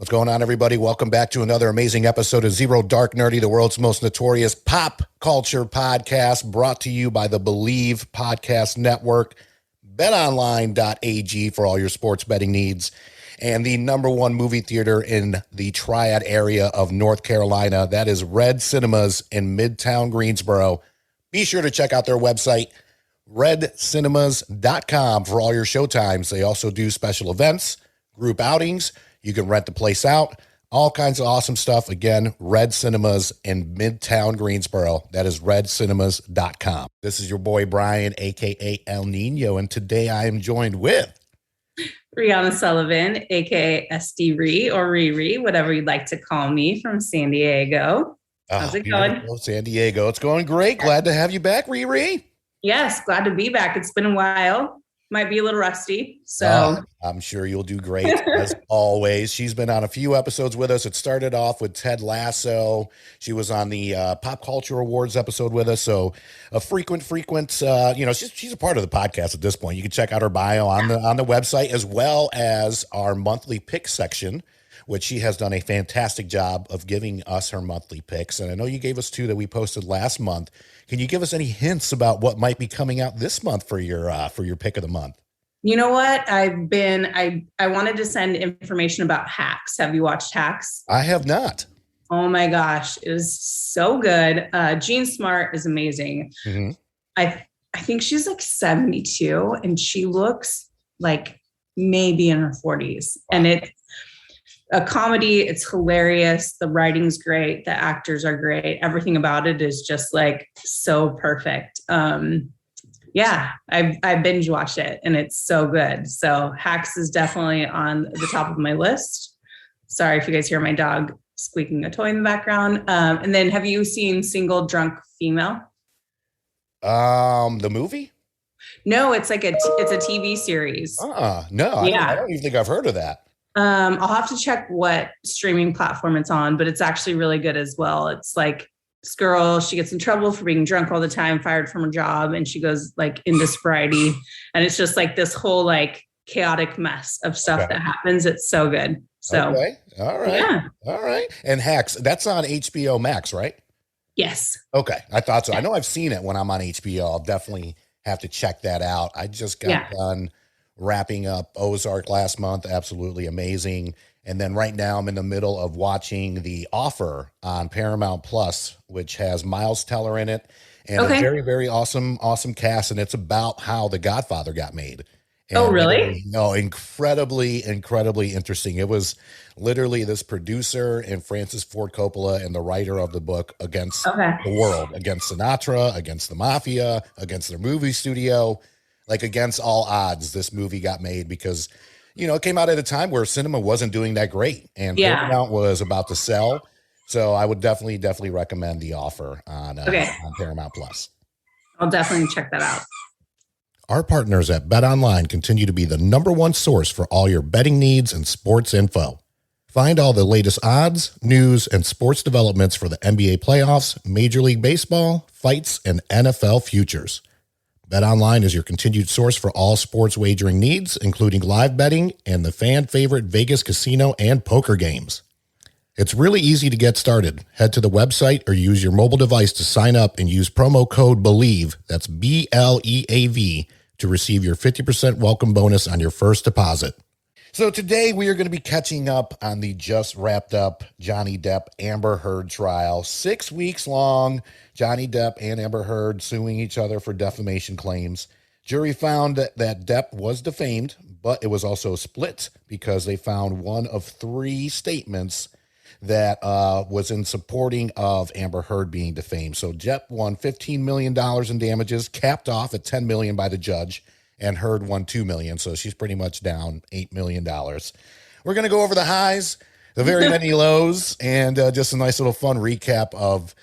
What's going on, everybody? Welcome back to another amazing episode of Zero Dark Nerdy, the world's most notorious pop culture podcast, brought to you by the Believe Podcast Network, betonline.ag for all your sports betting needs, and the number one movie theater in the Triad area of North Carolina. That is Red Cinemas in Midtown Greensboro. Be sure to check out their website, redcinemas.com, for all your showtimes. They also do special events, group outings. You can rent the place out, all kinds of awesome stuff. Again, Red Cinemas in Midtown Greensboro. That is redcinemas.com. This is your boy Brian, a.k.a. El Nino, and today I am joined with Rihanna Sullivan, aka SD Ree or Riri, whatever you'd like to call me, from San Diego. How's it going? San Diego. It's going great. Glad to have you back, Riri. Yes, glad to be back. It's been a while. Might be a little rusty, so I'm sure you'll do great as always. She's been on a few episodes with us. It started off with Ted Lasso. She was on the Pop Culture Awards episode with us, so a frequent. She's a part of the podcast at this point. You can check out her bio on the website, as well as our monthly pick section, which she has done a fantastic job of giving us her monthly picks. And I know you gave us two that we posted last month. Can you give us any hints about what might be coming out this month for your pick of the month? You know what? I wanted to send information about Hacks. Have you watched Hacks? I have not. Oh my gosh, it is so good. Jean Smart is amazing. Mm-hmm. I think she's like 72 and she looks like maybe in her 40s. Wow. And it's a comedy. It's hilarious. The writing's great. The actors are great. Everything about it is just like so perfect. Yeah, I binge watched it and it's so good. So Hacks is definitely on the top of my list. Sorry if you guys hear my dog squeaking a toy in the background. And then have you seen Single Drunk Female? The movie? No, it's like it's a TV series. No, yeah. I don't even think I've heard of that. I'll have to check what streaming platform it's on, but it's actually really good as well. It's like this girl, she gets in trouble for being drunk all the time, fired from her job, and she goes like into sobriety. And it's just like this whole like chaotic mess of stuff that happens. It's so good. So, okay. All right. Yeah. All right. And Hacks, that's on HBO Max, right? Yes. Okay. I thought so. I know I've seen it when I'm on HBO. I'll definitely have to check that out. I just got done wrapping up Ozark last month. Absolutely amazing. And then right now I'm in the middle of watching The Offer on Paramount Plus, which has Miles Teller in it and a very, very awesome cast. And it's about how The Godfather got made. And really? No, incredibly interesting. It was literally this producer and Francis Ford Coppola and the writer of the book against the world, against Sinatra, against the mafia, against their movie studio. Like against all odds, this movie got made because, it came out at a time where cinema wasn't doing that great and Paramount was about to sell. So I would definitely recommend The Offer on Paramount Plus. I'll definitely check that out. Our partners at BetOnline continue to be the number one source for all your betting needs and sports info. Find all the latest odds, news, and sports developments for the NBA playoffs, Major League Baseball, fights, and NFL futures. BetOnline is your continued source for all sports wagering needs, including live betting and the fan favorite Vegas casino and poker games. It's really easy to get started. Head to the website or use your mobile device to sign up and use promo code BELIEVE, that's BLEAV, to receive your 50% welcome bonus on your first deposit. So today we are going to be catching up on the just wrapped up Johnny Depp Amber Heard trial. 6 weeks long, Johnny Depp and Amber Heard suing each other for defamation claims. Jury found that Depp was defamed, but it was also split because they found one of three statements that was in supporting of Amber Heard being defamed. So Depp won $15 million in damages, capped off at $10 million by the judge, and Heard won $2 million. So she's pretty much down $8 million. We're going to go over the highs, the very many lows, and just a nice little fun recap of,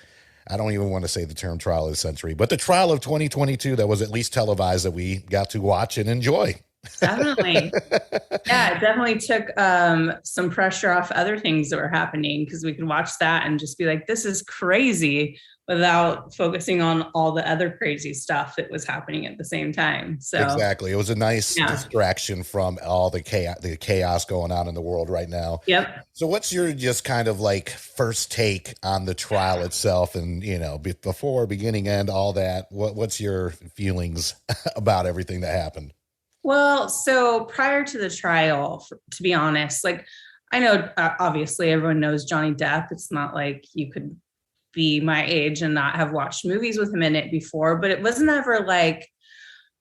I don't even want to say the term trial of the century, but the trial of 2022 that was at least televised that we got to watch and enjoy. Definitely. Yeah, it definitely took some pressure off other things that were happening because we could watch that and just be like, this is crazy. without focusing on all the other crazy stuff that was happening at the same time. So Exactly. It was a nice yeah. distraction from all the chaos going on in the world right now. Yep. So what's your just kind of like first take on the trial itself, and before, beginning, end, all that? What's your feelings about everything that happened? Well, so prior to the trial, to be honest, like I know obviously everyone knows Johnny Depp. It's not like you could be my age and not have watched movies with him in it before, but it wasn't ever like,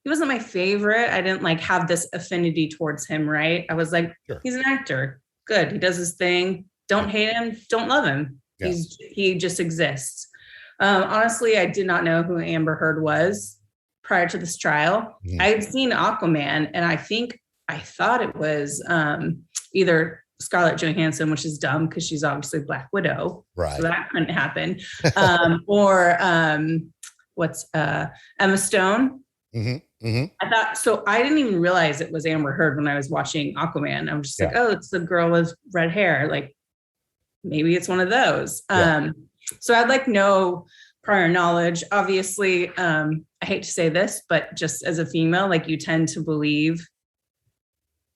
he wasn't my favorite. I didn't like have this affinity towards him, right? I was like, Sure. he's an actor. Good. He does his thing. Don't hate him. Don't love him. Yeah. He just exists. Honestly, I did not know who Amber Heard was prior to this trial. Mhm. I had seen Aquaman, and I thought it was either Scarlett Johansson, which is dumb because she's obviously Black Widow. Right. So that couldn't happen. Or what's Emma Stone. Mm-hmm. Mm-hmm. I thought so. I didn't even realize it was Amber Heard when I was watching Aquaman. I was just like, oh, it's the girl with red hair. Like maybe it's one of those. Yeah. So I'd like no prior knowledge. Obviously, I hate to say this, but just as a female, like you tend to believe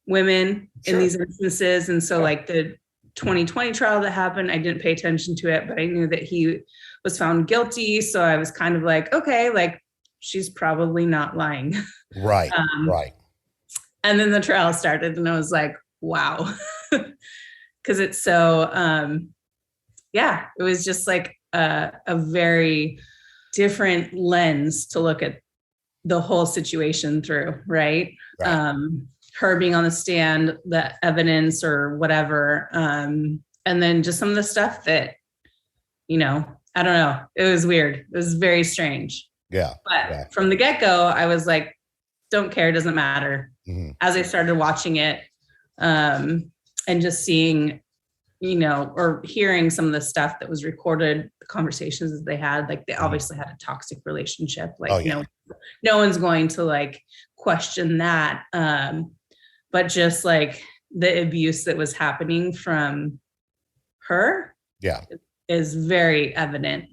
women in these instances. And so like the 2020 trial that happened, I didn't pay attention to it, but I knew that he was found guilty. So I was kind of like, okay, like she's probably not lying. Right. Right. And then the trial started and I was like, wow. Cause it's so, it was just like a very different lens to look at the whole situation through. Right. Her being on the stand, the evidence or whatever. And then just some of the stuff that, I don't know. It was weird. It was very strange. Yeah. But from the get-go, I was like, don't care, doesn't matter. Mm-hmm. As I started watching it, and just seeing, or hearing some of the stuff that was recorded, the conversations that they had, like they obviously had a toxic relationship. Like, no one's going to like question that. But just like the abuse that was happening from her is very evident.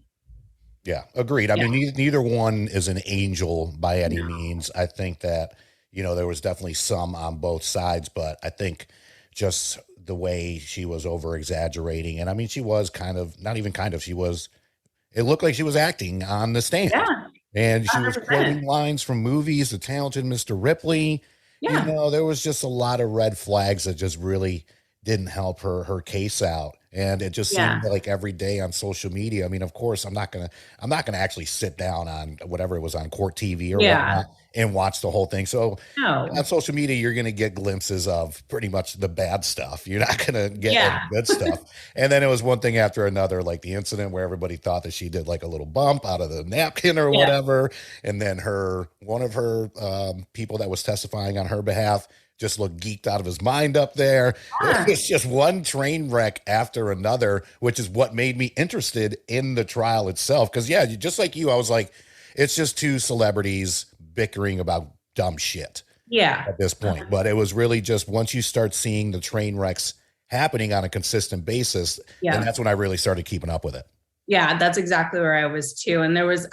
Yeah, agreed. I mean, neither one is an angel by any means. I think that, there was definitely some on both sides, but I think just the way she was over exaggerating. And I mean, she was it looked like she was acting on the stand. Yeah. And she was quoting lines from movies, The Talented Mr. Ripley. Yeah. There was just a lot of red flags that just really didn't help her case out. And it just seemed like every day on social media. I mean, of course, I'm not gonna actually sit down on whatever it was on Court TV or whatnot and watch the whole thing. So on social media, you're gonna get glimpses of pretty much the bad stuff. You're not gonna get any good stuff. And then it was one thing after another, like the incident where everybody thought that she did like a little bump out of the napkin or whatever. And then one of her people that was testifying on her behalf just looked geeked out of his mind up there. It was just one train wreck after another, which is what made me interested in the trial itself. Because, just like you, I was like, it's just two celebrities bickering about dumb shit at this point. But it was really just once you start seeing the train wrecks happening on a consistent basis, and that's when I really started keeping up with it. Yeah, that's exactly where I was too. And there was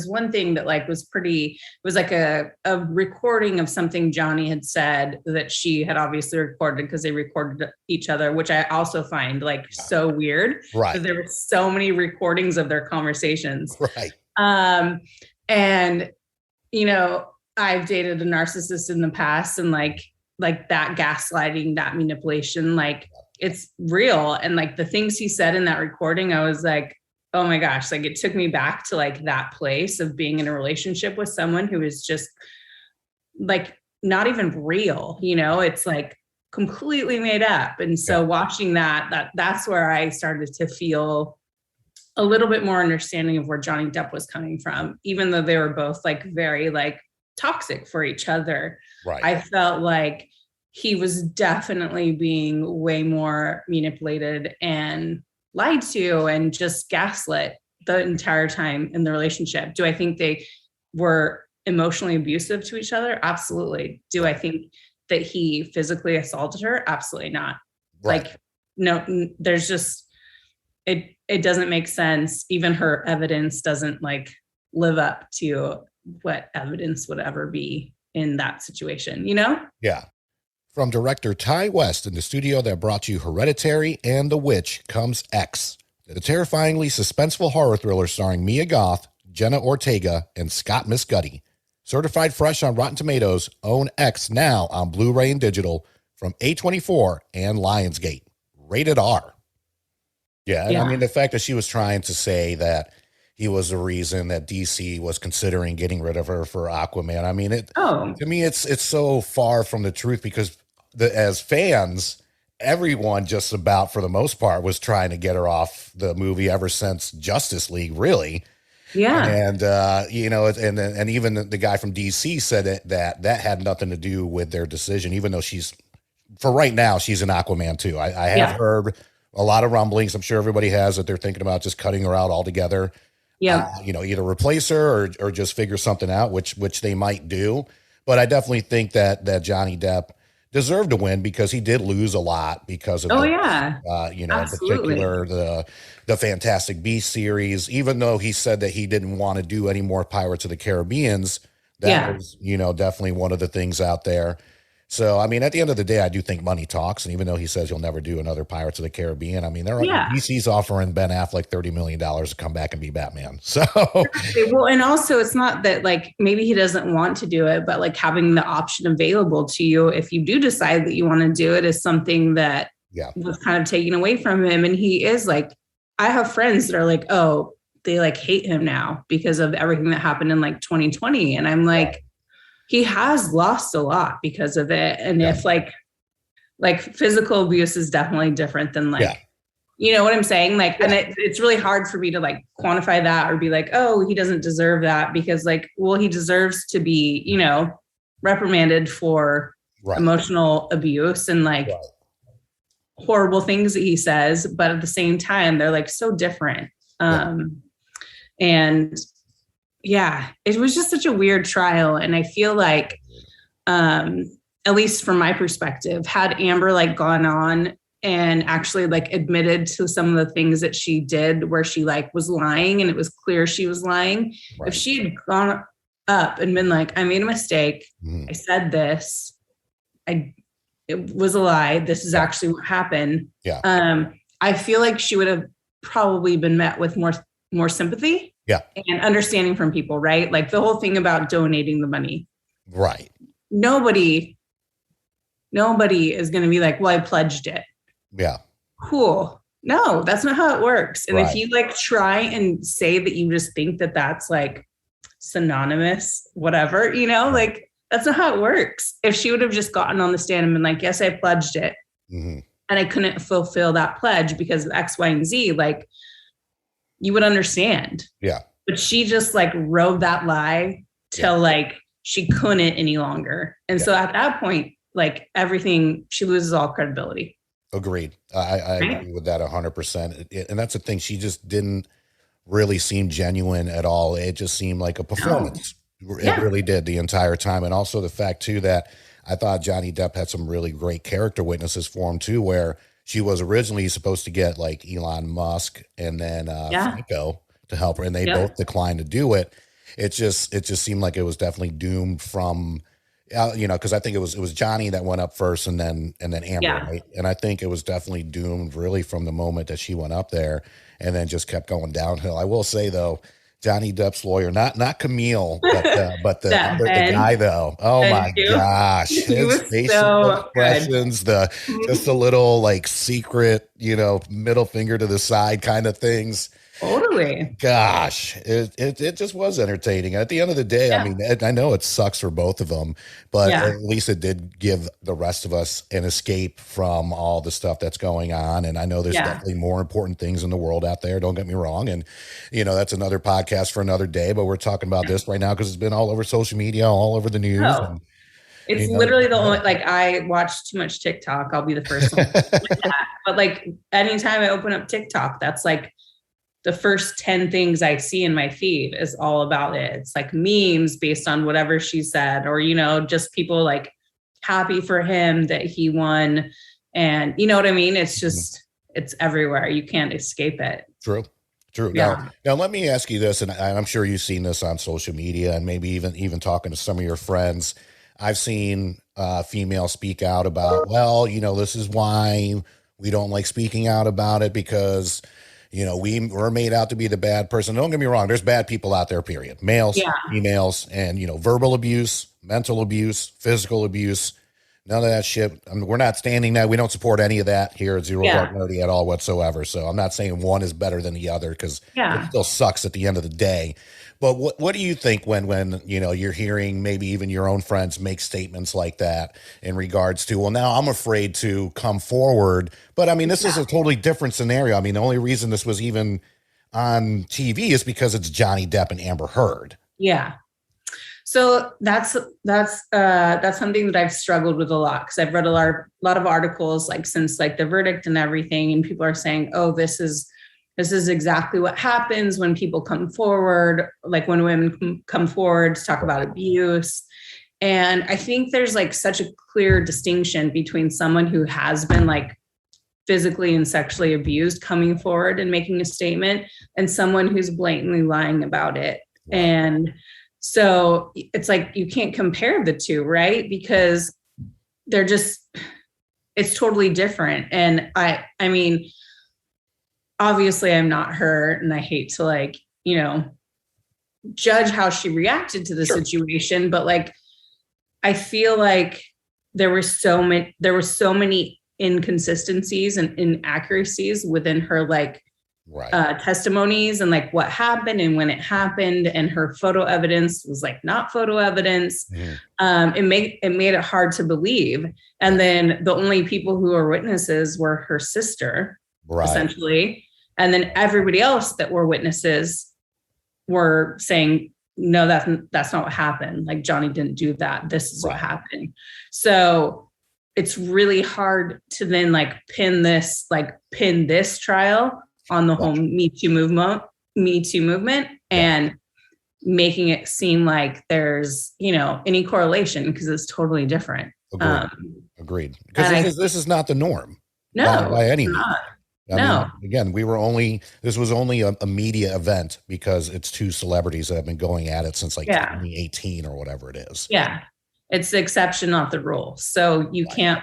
one thing that like was it was like a recording of something Johnny had said that she had obviously recorded because they recorded each other, which I also find like so weird. Right. Because there were so many recordings of their conversations. Right. And, I've dated a narcissist in the past and like that gaslighting, that manipulation, like it's real. And like the things he said in that recording, I was like, oh my gosh, like it took me back to like that place of being in a relationship with someone who is just like not even real, it's like completely made up. And so watching that's where I started to feel a little bit more understanding of where Johnny Depp was coming from, even though they were both like very like toxic for each other. Right. I felt like he was definitely being way more manipulated and lied to and just gaslit the entire time in the relationship. Do I think they were emotionally abusive to each other? Absolutely. Do I think that he physically assaulted her? Absolutely not. Right. Like, no, there's just, it it doesn't make sense. Even her evidence doesn't like live up to what evidence would ever be in that situation, you know? Yeah. From director Ty West in the studio that brought you Hereditary and The Witch comes X, the terrifyingly suspenseful horror thriller starring Mia Goth, Jenna Ortega, and Scott Miscuddy. Certified fresh on Rotten Tomatoes, own X now on Blu-ray and digital from A24 and Lionsgate. Rated R. Yeah, and I mean, the fact that she was trying to say that he was the reason that DC was considering getting rid of her for Aquaman. I mean, to me, it's so far from the truth because as fans, everyone just about for the most part was trying to get her off the movie ever since Justice League, really. Yeah. And, and even the guy from DC said that had nothing to do with their decision, even though for right now, she's in Aquaman too. I have heard a lot of rumblings. I'm sure everybody has that they're thinking about just cutting her out altogether. Yeah. Either replace her or just figure something out, which they might do. But I definitely think that Johnny Depp deserved to win because he did lose a lot because of in particular the Fantastic Beasts series. Even though he said that he didn't want to do any more Pirates of the Caribbeans, that was definitely one of the things out there. So I mean, at the end of the day, I do think money talks. And even though he says he'll never do another Pirates of the Caribbean, I mean, DC's offering Ben Affleck $30 million to come back and be Batman. So well, and also it's not that like maybe he doesn't want to do it, but like having the option available to you if you do decide that you want to do it is something that was kind of taken away from him. And he is like, I have friends that are like, oh, they like hate him now because of everything that happened in like 2020. And I'm like, he has lost a lot because of it. And if like physical abuse is definitely different than like, you know what I'm saying? Like, and it's really hard for me to like quantify that or be like, oh, he doesn't deserve that because like, well, he deserves to be, reprimanded for emotional abuse and like horrible things that he says. But at the same time, they're like so different. And it was just such a weird trial. And I feel like, at least from my perspective, had Amber like gone on and actually like admitted to some of the things that she did where she like was lying and it was clear she was lying. If she had gone up and been like, I made a mistake. I said this. It was a lie. This is actually what happened. I feel like she would have probably been met with more sympathy. And understanding from people, right? Like the whole thing about donating the money. Right. Nobody is going to be like, well, I pledged it. Yeah. Cool. No, that's not how it works. And if you like try and say that you just think that that's like synonymous, whatever, like that's not how it works. If she would have just gotten on the stand and been like, yes, I pledged it. And I couldn't fulfill that pledge because of X, Y, and Z, like, you would understand. Yeah. But she just like rode that lie till like she couldn't any longer. And so at that point, like everything, she loses all credibility. Agreed. I agree with that 100%. And that's the thing. She just didn't really seem genuine at all. It just seemed like a performance. It really did the entire time. And also the fact too, that I thought Johnny Depp had some really great character witnesses for him too, where she was originally supposed to get like Elon Musk and then Franco to help her, and they both declined to do it. It just seemed like it was definitely doomed from, because I think it was Johnny that went up first, and then Amber, right? And I think it was definitely doomed really from the moment that she went up there, and then just kept going downhill. I will say though, Johnny Depp's lawyer, not Camille, but the guy though. Oh my gosh, his facial expressions, just a little like secret, middle finger to the side kind of things. Totally. Gosh, it just was entertaining. At the end of the day, I mean, I know it sucks for both of them, but at least it did give the rest of us an escape from all the stuff that's going on. And I know there's definitely more important things in the world out there. Don't get me wrong. And, that's another podcast for another day, but we're talking about this right now because it's been all over social media, all over the news. Oh. And, it's literally the only, like, I watch too much TikTok. I'll be the first one. But like anytime I open up TikTok, that's like the first 10 things I see in my feed is all about it. It's like memes based on whatever she said, or, just people like happy for him that he won. And you know what I mean? It's just, it's everywhere. You can't escape it. True. True. Yeah. Now let me ask you this, and I'm sure you've seen this on social media, and maybe even talking to some of your friends. I've seen females speak out about, well, this is why we don't like speaking out about it because, we're made out to be the bad person. Don't get me wrong. There's bad people out there, period. Males, Yeah. females, and, verbal abuse, mental abuse, physical abuse. None of that shit. I mean, we're not standing that. We don't support any of that here at Zero Dark Nerdy at all whatsoever. So I'm not saying one is better than the other because it still sucks at the end of the day. But what do you think when you're hearing maybe even your own friends make statements like that in regards to, well, now I'm afraid to come forward. But I mean, this is a totally different scenario. I mean, the only reason this was even on TV is because it's Johnny Depp and Amber Heard. Yeah. So that's something that I've struggled with a lot because I've read a lot of articles like since like the verdict and everything, and people are saying, oh, this is exactly what happens when people come forward, like when women come forward to talk about abuse. And I think there's like such a clear distinction between someone who has been like physically and sexually abused coming forward and making a statement and someone who's blatantly lying about it. And so it's like, you can't compare the two, right? Because it's totally different. And I mean, obviously I'm not her and I hate to like, judge how she reacted to the situation, but like, I feel like there were so many inconsistencies and inaccuracies within her like testimonies and like what happened and when it happened, and her photo evidence was like not photo evidence. It made it hard to believe. And then the only people who were witnesses were her sister, essentially. And then everybody else that were witnesses were saying, no, that's not what happened. Like Johnny didn't do that. This is what happened. So it's really hard to then like pin this trial on the whole Me Too movement and making it seem like there's, any correlation because it's totally different. Agreed. Because this is not the norm. No, by any means. No. Again, this was only a media event because it's two celebrities that have been going at it since like 2018 or whatever it is. Yeah. It's the exception, not the rule. So you can't,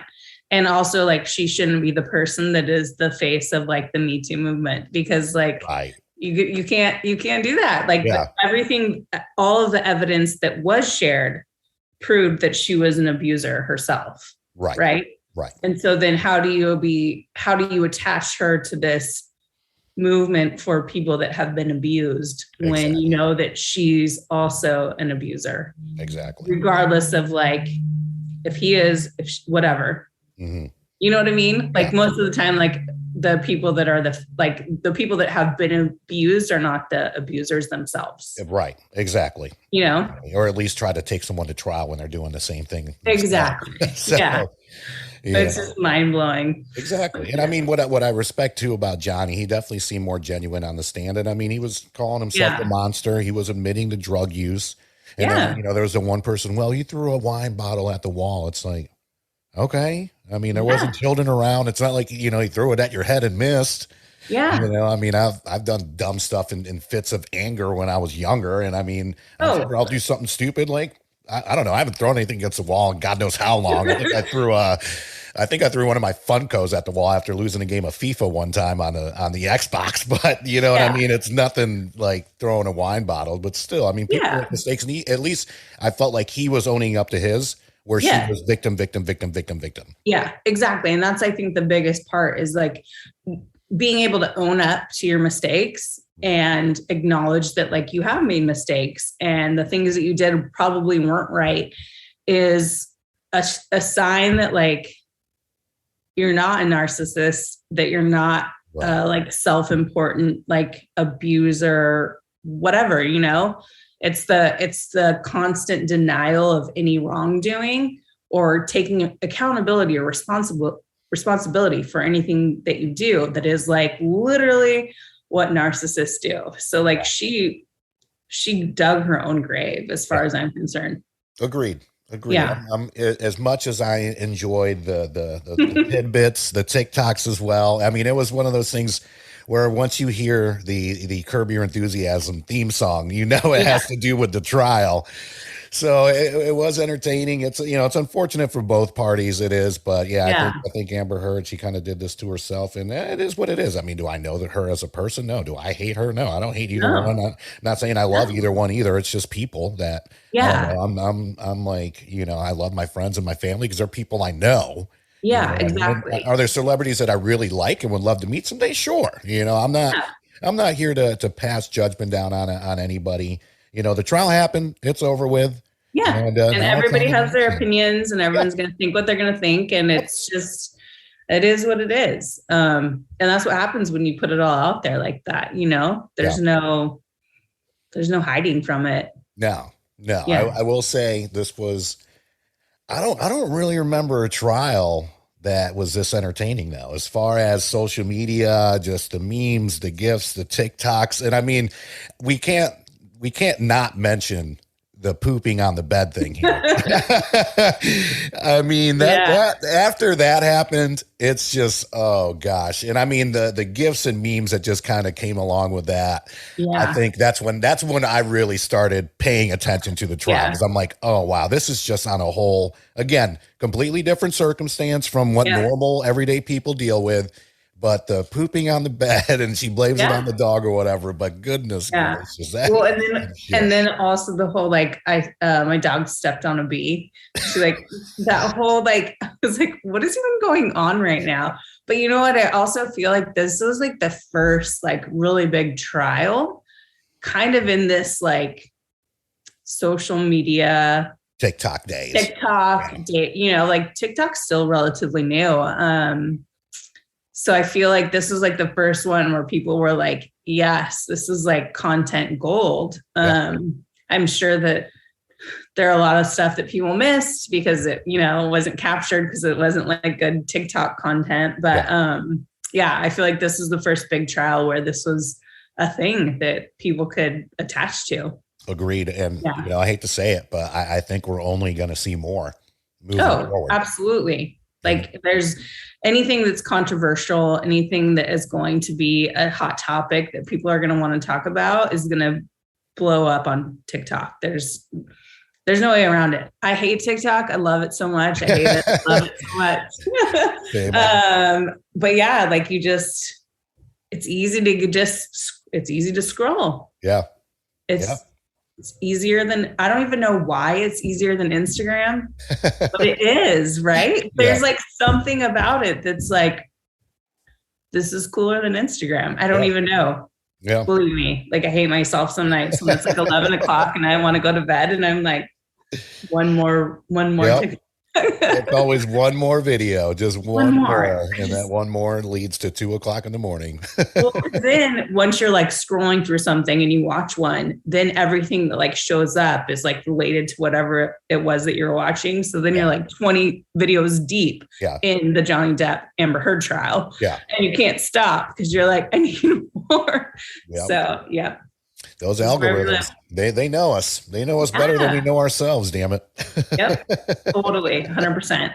and also like, she shouldn't be the person that is the face of like the Me Too movement because like you can't do that. Like everything, all of the evidence that was shared proved that she was an abuser herself. Right. And so then how do you attach her to this movement for people that have been abused when you know that she's also an abuser? Exactly. Regardless of like, whatever, you know what I mean? Like most of the time, like the people that are the people that have been abused are not the abusers themselves. Right. Exactly. Or at least try to take someone to trial when they're doing the same thing. Exactly. It's just mind blowing. Exactly. And I mean, what I respect too about Johnny, he definitely seemed more genuine on the stand. And I mean, he was calling himself a monster. He was admitting to drug use. And then, there was the one person, well, you threw a wine bottle at the wall. It's like, okay. I mean, there wasn't children around. It's not like, he threw it at your head and missed. Yeah. I mean, I've done dumb stuff in fits of anger when I was younger. And I mean, I'll do something stupid. Like, I don't know. I haven't thrown anything against the wall in God knows how long. I think I threw one of my Funkos at the wall after losing a game of FIFA one time on the Xbox. But you know what I mean? It's nothing like throwing a wine bottle, but still, I mean, people make mistakes. And at least I felt like he was owning up to his, where she was victim. Yeah, exactly. And that's, I think, the biggest part is like being able to own up to your mistakes and acknowledge that like you have made mistakes and the things that you did probably weren't right is a sign that like you're not a narcissist, that you're not like self-important, like abuser, whatever, it's the constant denial of any wrongdoing or taking accountability or responsibility for anything that you do that is like literally what narcissists do. So like she dug her own grave as far as I'm concerned. Agreed. Agreed. Yeah. As much as I enjoyed the tidbits, the TikToks as well. I mean, it was one of those things where once you hear the Curb Your Enthusiasm theme song, you know it Yeah. has to do with the trial. So it was entertaining. It's it's unfortunate for both parties. It is, but yeah, Yeah. I think Amber Heard, she kind of did this to herself, and it is what it is. I mean, do I know that her as a person? No. Do I hate her? No, I don't hate either No. one. I'm not saying I love either one either. It's just people that I don't Yeah. know. I'm like I love my friends and my family because they're people I know. You Yeah, know what I mean? And exactly. are there celebrities that I really like and would love to meet someday? Sure. Yeah. I'm not here to pass judgment down on anybody. The trial happened. It's over with. Yeah. And And now it's on everybody to the has next their thing. opinions and Yeah. everyone's going to think what they're going to think. And it's just, it is what it is. And that's what happens when you put it all out there like that. Yeah. There's no hiding from it. No. Yeah. I will say this was. I don't really remember a trial that was this entertaining though. As far as social media, just the memes, the gifs, the TikToks, and I mean, we can't not mention the pooping on the bed thing here. I mean that after that happened, it's just oh gosh. And I mean the gifs and memes that just kind of came along with that. I Yeah. think that's when I really started paying attention to the trial because I'm like, oh wow, this is just on a whole again, completely different circumstance from what Yeah. normal everyday people deal with. But the pooping on the bed and she blames it on the dog or whatever. But goodness gracious, that Well, shit. and then also the whole my dog stepped on a bee. She that whole I was like, what is even going on right now? But you know what? I also feel like this was the first really big trial, kind of in this social media TikTok days. TikTok's still relatively new. So I feel like this was the first one where people were like, yes, this is content gold. I'm sure that there are a lot of stuff that people missed because it, wasn't captured because it wasn't good TikTok content. But I feel like this is the first big trial where this was a thing that people could attach to. Agreed. And, I hate to say it, but I think we're only going to see more moving forward. Absolutely. There's anything that's controversial, anything that is going to be a hot topic that people are going to want to talk about is going to blow up on TikTok. There's no way around it. I hate TikTok. I love it so much. I hate it. I love it so much. But yeah, it's easy to scroll. Yeah. It's easier than, I don't even know why it's easier than Instagram, but it is, right? There's something about it that's this is cooler than Instagram. I don't even know. Yeah. Believe me. I hate myself some nights when it's 11 o'clock and I want to go to bed and I'm one more. Yep. It's always one more video, just one more. And that one more leads to 2 o'clock in the morning. Well, then once you're scrolling through something and you watch one, then everything that shows up is related to whatever it was that you're watching. So then you're 20 videos deep in the Johnny Depp Amber Heard trial. Yeah. And you can't stop because you're I need more. Yep. So yeah. Those algorithms, they know us. They know us better than we know ourselves, damn it. Yep, totally, 100%.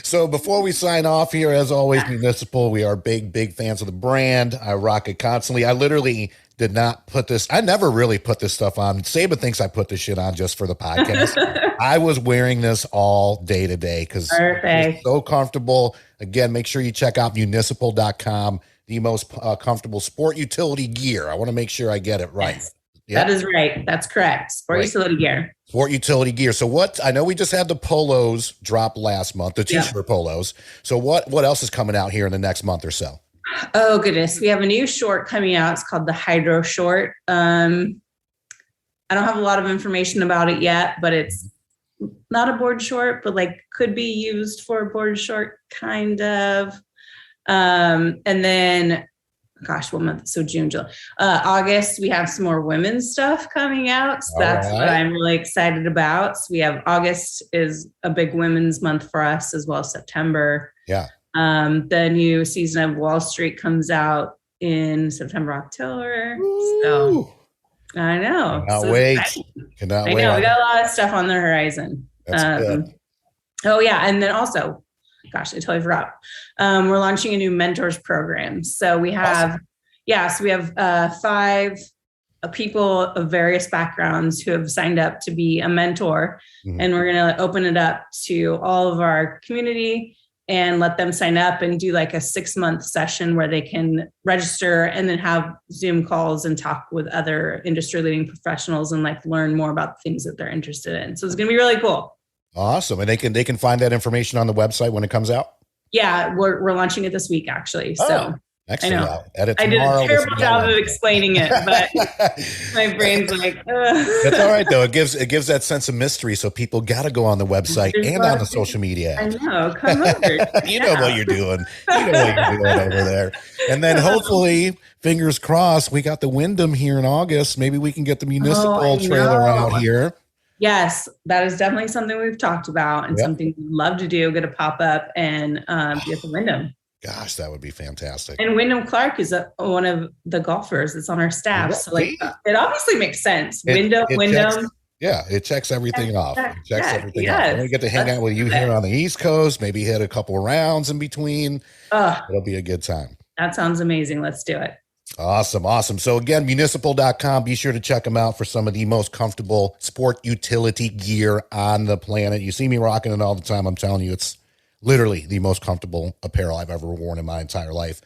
So before we sign off here, as always, Municipal, we are big fans of the brand. I rock it constantly. I literally did not put this. I never really put this stuff on. Saban thinks I put this shit on just for the podcast. I was wearing this all day today because it's so comfortable. Again, make sure you check out municipal.com. The most comfortable sport utility gear. I want to make sure I get it right. Yes, that is right. That's correct. Sport utility gear. Sport utility gear. So I know we just had the polos drop last month, the t-shirt polos. So what else is coming out here in the next month or so? Oh goodness. We have a new short coming out. It's called the Hydro Short. I don't have a lot of information about it yet, but it's not a board short, but could be used for a board short kind of. And then, gosh, what month? So June, July, August, we have some more women's stuff coming out. So that's what I'm really excited about. So we have August is a big women's month for us as well as September. Yeah. The new season of Wall Street comes out in September, October. Ooh. So I know. Cannot wait. I know. We got a lot of stuff on the horizon. That's good. Oh, yeah. And then also, gosh, I totally forgot. We're launching a new mentors program. So we have, so we have 5 people of various backgrounds who have signed up to be a mentor. Mm-hmm. And we're going to open it up to all of our community and let them sign up and do like a 6-month session where they can register and then have Zoom calls and talk with other industry leading professionals and like learn more about the things that they're interested in. So it's going to be really cool. Awesome. And they can find that information on the website when it comes out? Yeah, we're launching it this week, actually. So excellent. I know. I did a terrible job of explaining it, but my brain's like, That's all right though. It gives that sense of mystery. So people got to go on the website and on the social media. I know. Come over. You know what you're doing. You know what you're doing over there. And then hopefully, fingers crossed, we got the Wyndham here in August. Maybe we can get the municipal trailer out here. Yes, that is definitely something we've talked about and something we'd love to do, get a pop-up and be at the Wyndham. Gosh, that would be fantastic. And Wyndham Clark is one of the golfers that's on our staff. So like, it obviously makes sense. Wyndham. It checks everything off. It checks everything off. And we get to hang out with you here on the East Coast, maybe hit a couple of rounds in between. It'll be a good time. That sounds amazing. Let's do it. Awesome. So again, municipal.com, be sure to check them out for some of the most comfortable sport utility gear on the planet. You see me rocking it all the time. I'm telling you, it's literally the most comfortable apparel I've ever worn in my entire life.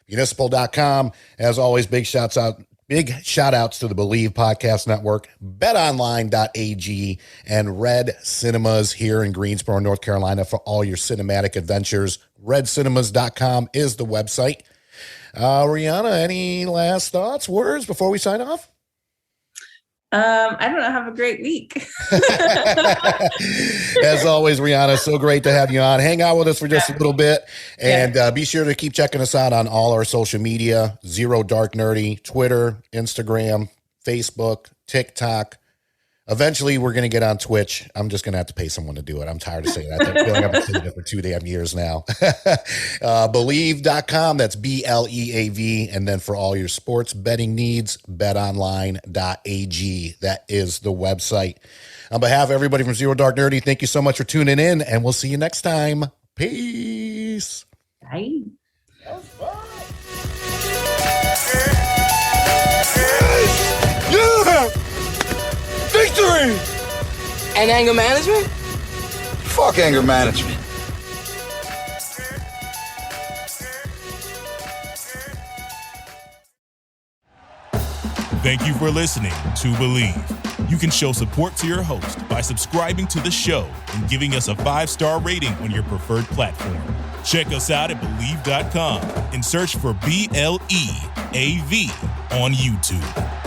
Municipal.com, as always, big shout outs to the Believe Podcast Network, betonline.ag, and Red Cinemas here in Greensboro, North Carolina for all your cinematic adventures. RedCinemas.com is the website. Rihanna, any last thoughts, words before we sign off? I don't know. Have a great week. As always, Rihanna, so great to have you on. Hang out with us for just a little bit. And be sure to keep checking us out on all our social media, Zero Dark Nerdy, Twitter, Instagram, Facebook, TikTok. Eventually, we're going to get on Twitch. I'm just going to have to pay someone to do it. I'm tired of saying that. I feel like I've been saying it for 2 damn years now. Believe.com. That's BLEAV. And then for all your sports betting needs, betonline.ag. That is the website. On behalf of everybody from Zero Dark Nerdy, thank you so much for tuning in, and we'll see you next time. Peace. Bye. Yeah! Victory! And anger management? Fuck anger management. Thank you for listening to Believe. You can show support to your host by subscribing to the show and giving us a 5-star rating on your preferred platform. Check us out at Believe.com and search for BLEAV on YouTube.